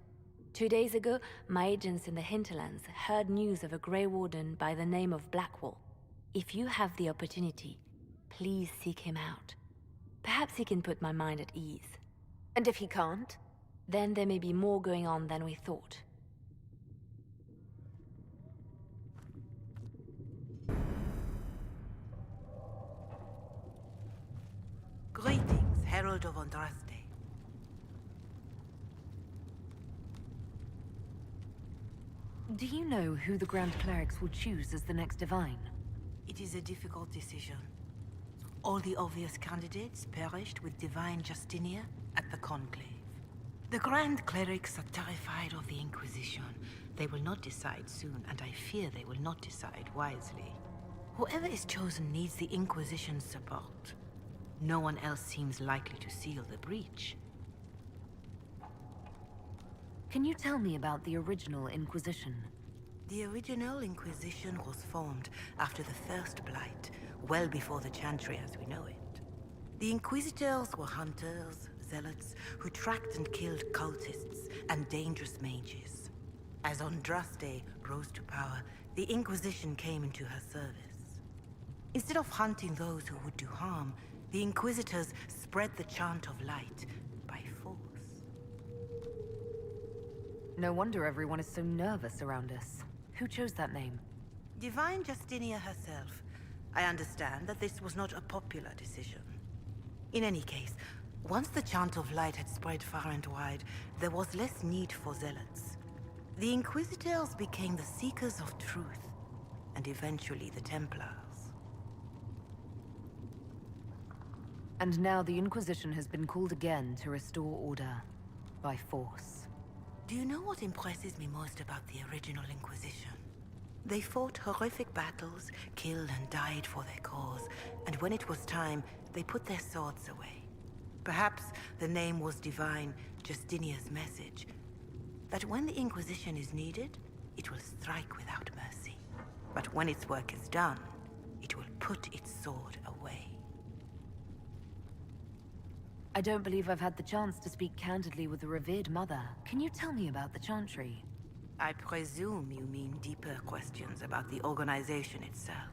2 days ago, my agents in the hinterlands heard news of a Grey Warden by the name of Blackwall. If you have the opportunity, please seek him out. Perhaps he can put my mind at ease. And if he can't? Then there may be more going on than we thought. Greetings, Herald of Andraste. Do you know who the Grand Clerics will choose as the next Divine? It is a difficult decision. All the obvious candidates perished with Divine Justinia at the Conclave. The Grand Clerics are terrified of the Inquisition. They will not decide soon, and I fear they will not decide wisely. Whoever is chosen needs the Inquisition's support. No one else seems likely to seal the breach. Can you tell me about the original Inquisition? The original Inquisition was formed after the First Blight, well before the Chantry as we know it. The Inquisitors were hunters, zealots, who tracked and killed cultists and dangerous mages. As Andraste rose to power, the Inquisition came into her service. Instead of hunting those who would do harm, the Inquisitors spread the chant of light by force. No wonder everyone is so nervous around us. Who chose that name? Divine Justinia herself. I understand that this was not a popular decision. In any case, once the chant of light had spread far and wide, there was less need for zealots. The Inquisitors became the seekers of truth, and eventually the Templars. And now the Inquisition has been called again to restore order by force. Do you know what impresses me most about the original Inquisition? They fought horrific battles, killed and died for their cause, and when it was time, they put their swords away. Perhaps the name was Divine Justinia's message, that when the Inquisition is needed, it will strike without mercy. But when its work is done, it will put its sword away. I don't believe I've had the chance to speak candidly with the revered mother. Can you tell me about the Chantry? I presume you mean deeper questions about the organization itself.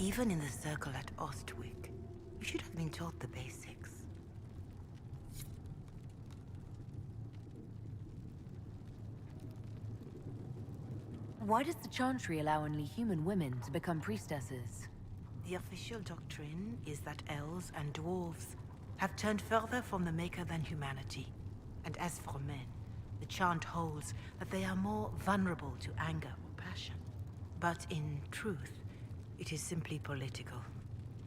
Even in the circle at Ostwick, you should have been taught the basics. Why does the Chantry allow only human women to become priestesses? The official doctrine is that elves and dwarves have turned further from the Maker than humanity. And as for men, the chant holds that they are more vulnerable to anger or passion. But in truth, it is simply political,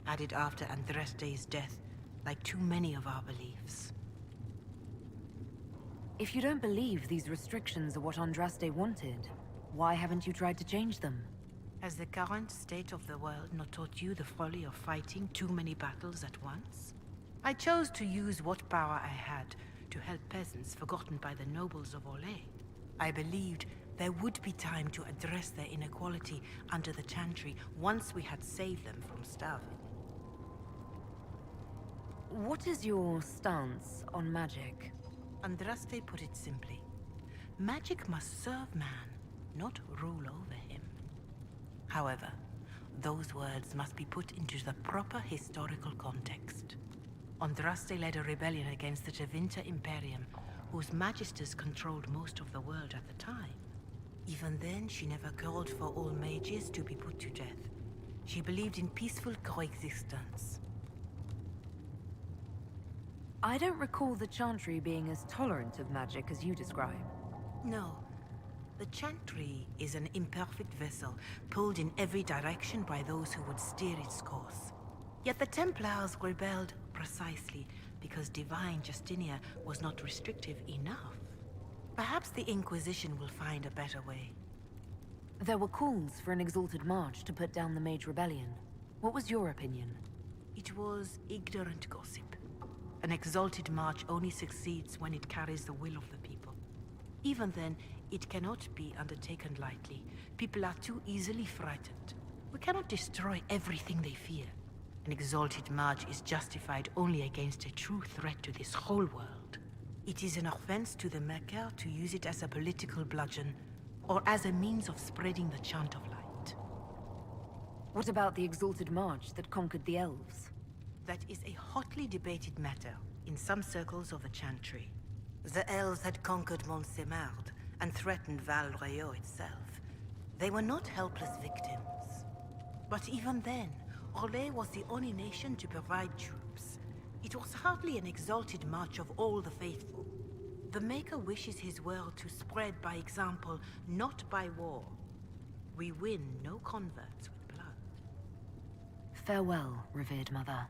added after Andraste's death, like too many of our beliefs. If you don't believe these restrictions are what Andraste wanted, why haven't you tried to change them? Has the current state of the world not taught you the folly of fighting too many battles at once? I chose to use what power I had to help peasants forgotten by the nobles of Orlais. I believed there would be time to address their inequality under the Chantry once we had saved them from starving. What is your stance on magic? Andraste put it simply. Magic must serve man, not rule over him. However, those words must be put into the proper historical context. Andraste led a rebellion against the Tevinter Imperium, whose magisters controlled most of the world at the time. Even then, she never called for all mages to be put to death. She believed in peaceful coexistence. I don't recall the Chantry being as tolerant of magic as you describe. No. The Chantry is an imperfect vessel, pulled in every direction by those who would steer its course. Yet the Templars rebelled precisely because divine Justinia was not restrictive enough. Perhaps the Inquisition will find a better way. There were calls for an exalted march to put down the Mage Rebellion. What was your opinion? It was ignorant gossip. An exalted march only succeeds when it carries the will of the people. Even then, it cannot be undertaken lightly. People are too easily frightened. We cannot destroy everything they fear. An exalted march is justified only against a true threat to this whole world. It is an offense to the Maker to use it as a political bludgeon, or as a means of spreading the chant of light. What about the exalted march that conquered the elves? That is a hotly debated matter in some circles of the Chantry. The elves had conquered Montsemard and threatened Val Royeaux itself. They were not helpless victims. But even then, Orlais was the only nation to provide troops. It was hardly an exalted march of all the faithful. The Maker wishes his world to spread by example, not by war. We win no converts with blood. Farewell, revered mother.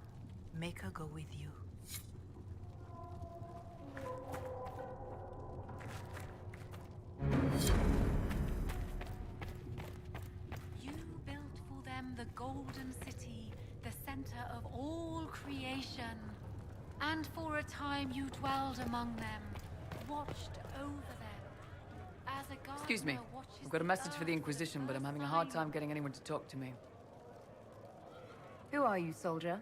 Maker go with you. You built for them the golden city, the center of all creation. And for a time you dwelled among them, watched over them. As a gardener Excuse me. watches I've got a the message for the earth Inquisition, but I'm having a hard time getting anyone to talk to me. Who are you, soldier?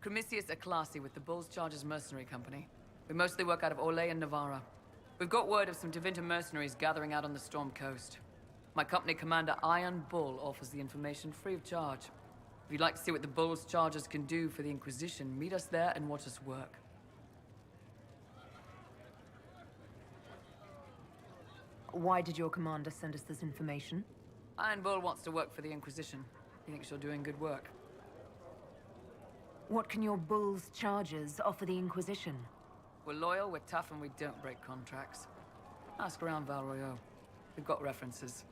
Cremisius Aclasi with the Bulls Chargers Mercenary Company. We mostly work out of Orlais and Navarra. We've got word of some Tevinter mercenaries gathering out on the Storm Coast. My company commander, Iron Bull, offers the information free of charge. If you'd like to see what the Bulls Chargers can do for the Inquisition, meet us there and watch us work. Why did your commander send us this information? Iron Bull wants to work for the Inquisition. He thinks you're doing good work. What can your Bull's Chargers offer the Inquisition? We're loyal, we're tough, and we don't break contracts. Ask around Val Royeaux. We've got references.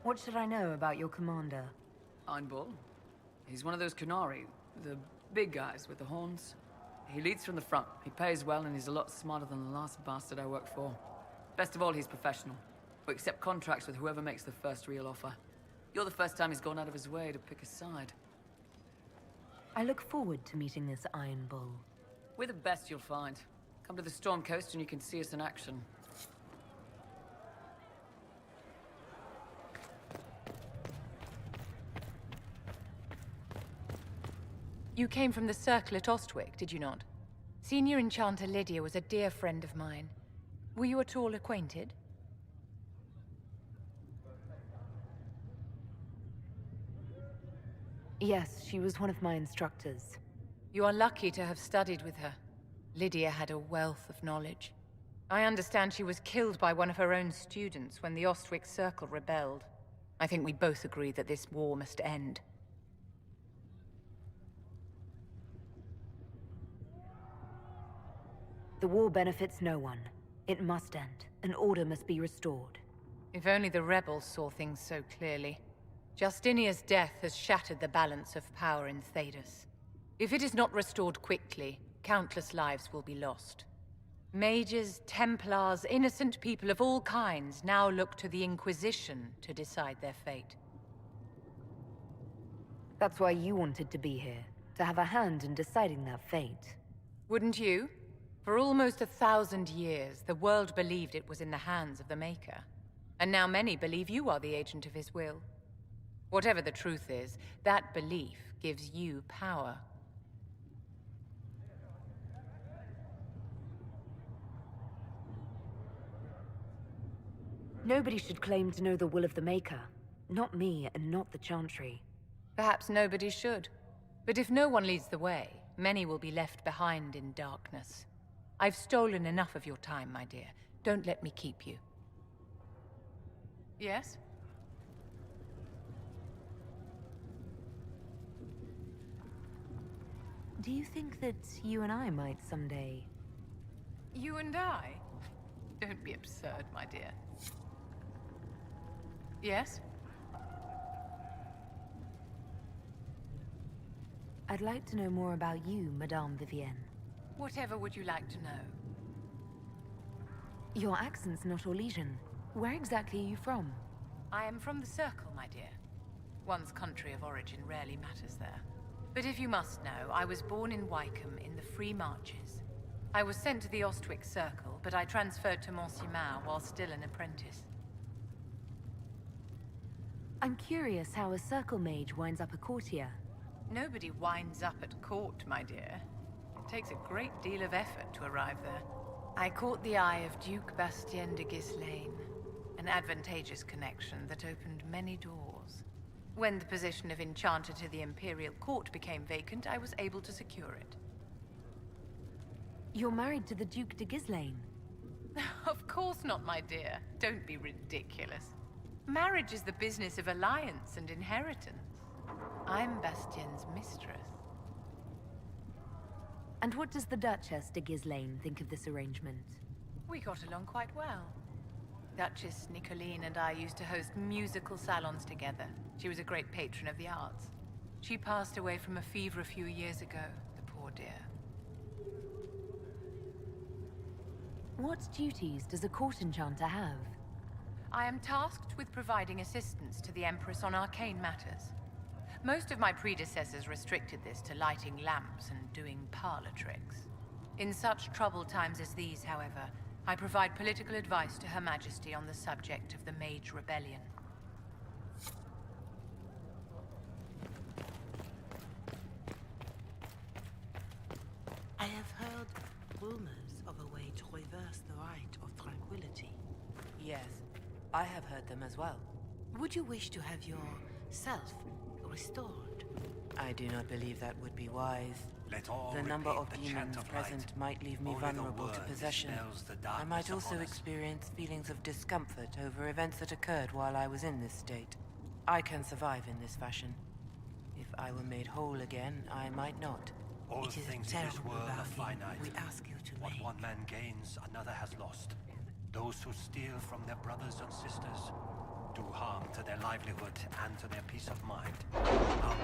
What should I know about your commander? Iron Bull. He's one of those Kunari, the big guys with the horns. He leads from the front. He pays well, and he's a lot smarter than the last bastard I worked for. Best of all, he's professional. We accept contracts with whoever makes the first real offer. You're the first time he's gone out of his way to pick a side. I look forward to meeting this Iron Bull. We're the best you'll find. Come to the Storm Coast and you can see us in action. You came from the Circle at Ostwick, did you not? Senior Enchanter Lydia was a dear friend of mine. Were you at all acquainted? Yes, she was one of my instructors. You are lucky to have studied with her. Lydia had a wealth of knowledge. I understand she was killed by one of her own students when the Ostwick Circle rebelled. I think we both agree that this war must end. The war benefits no one. It must end, and order must be restored. If only the rebels saw things so clearly. Justinia's death has shattered the balance of power in Thedas. If it is not restored quickly, countless lives will be lost. Mages, Templars, innocent people of all kinds now look to the Inquisition to decide their fate. That's why you wanted to be here, to have a hand in deciding that fate. Wouldn't you? For almost 1,000 years, the world believed it was in the hands of the Maker. And now many believe you are the agent of his will. Whatever the truth is, that belief gives you power. Nobody should claim to know the will of the Maker. Not me, and not the Chantry. Perhaps nobody should. But if no one leads the way, many will be left behind in darkness. I've stolen enough of your time, my dear. Don't let me keep you. Yes? Do you think that you and I might someday... You and I? Don't be absurd, my dear. Yes? I'd like to know more about you, Madame Vivienne. Whatever would you like to know? Your accent's not Orlesian. Where exactly are you from? I am from the Circle, my dear. One's country of origin rarely matters there. But if you must know, I was born in Wycombe in the Free Marches. I was sent to the Ostwick Circle, but I transferred to Monsignor while still an apprentice. I'm curious how a Circle mage winds up a courtier. Nobody winds up at court, my dear. It takes a great deal of effort to arrive there. I caught the eye of Duke Bastien de Ghislaine, an advantageous connection that opened many doors. When the position of Enchanter to the Imperial Court became vacant, I was able to secure it. You're married to the Duke de Ghislaine? Of course not, my dear. Don't be ridiculous. Marriage is the business of alliance and inheritance. I'm Bastien's mistress. And what does the Duchess de Ghislaine think of this arrangement? We got along quite well. Duchess Nicoline and I used to host musical salons together. She was a great patron of the arts. She passed away from a fever a few years ago, the poor dear. What duties does a court enchanter have? I am tasked with providing assistance to the Empress on arcane matters. Most of my predecessors restricted this to lighting lamps and doing parlor tricks. In such troubled times as these, however, I provide political advice to Her Majesty on the subject of the Mage Rebellion. I have heard rumors of a way to reverse the right of tranquility. Yes, I have heard them as well. Would you wish to have yourself restored? I do not believe that would be wise. Let all The number repeat of the demons chant of present light. might leave me Only the vulnerable to word possession. dispels the I might darkness also upon us. experience feelings of discomfort over events that occurred while I was in this state. I can survive in this fashion. If I were made whole again, I might not. All It is things in this terrible world are bargain finite. we ask you to What make. one man gains, another has lost. Those who steal from their brothers and sisters do harm to their livelihood and to their peace of mind. Now,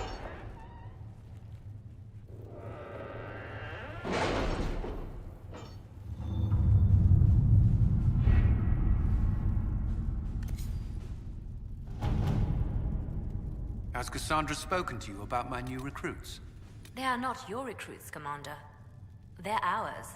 Has Cassandra spoken to you about my new recruits? They are not your recruits, Commander. They're ours.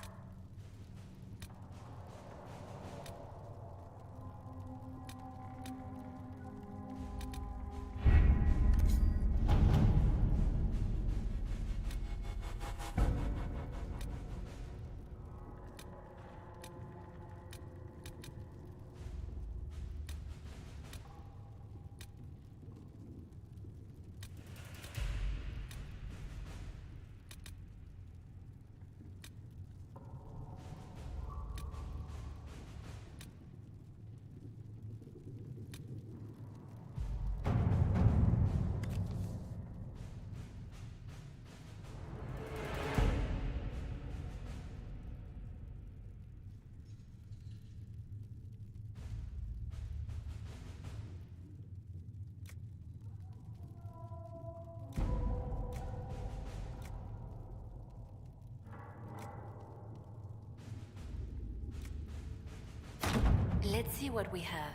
Let's see what we have.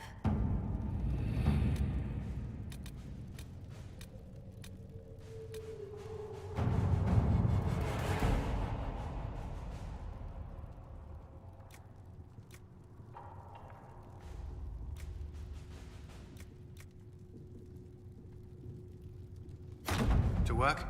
To work?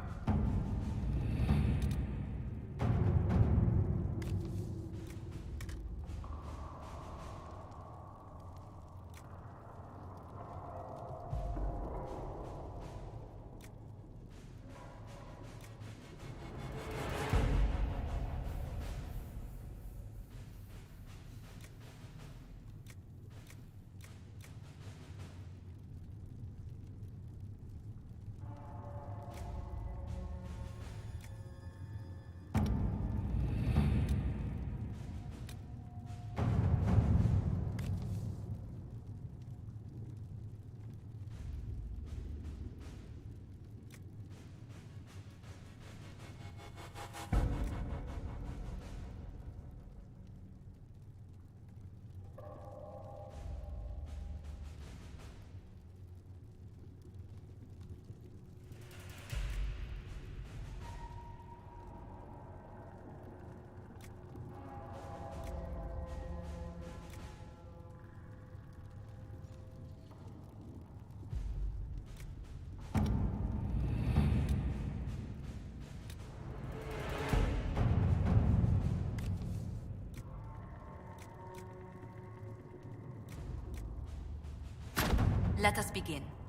Let us begin.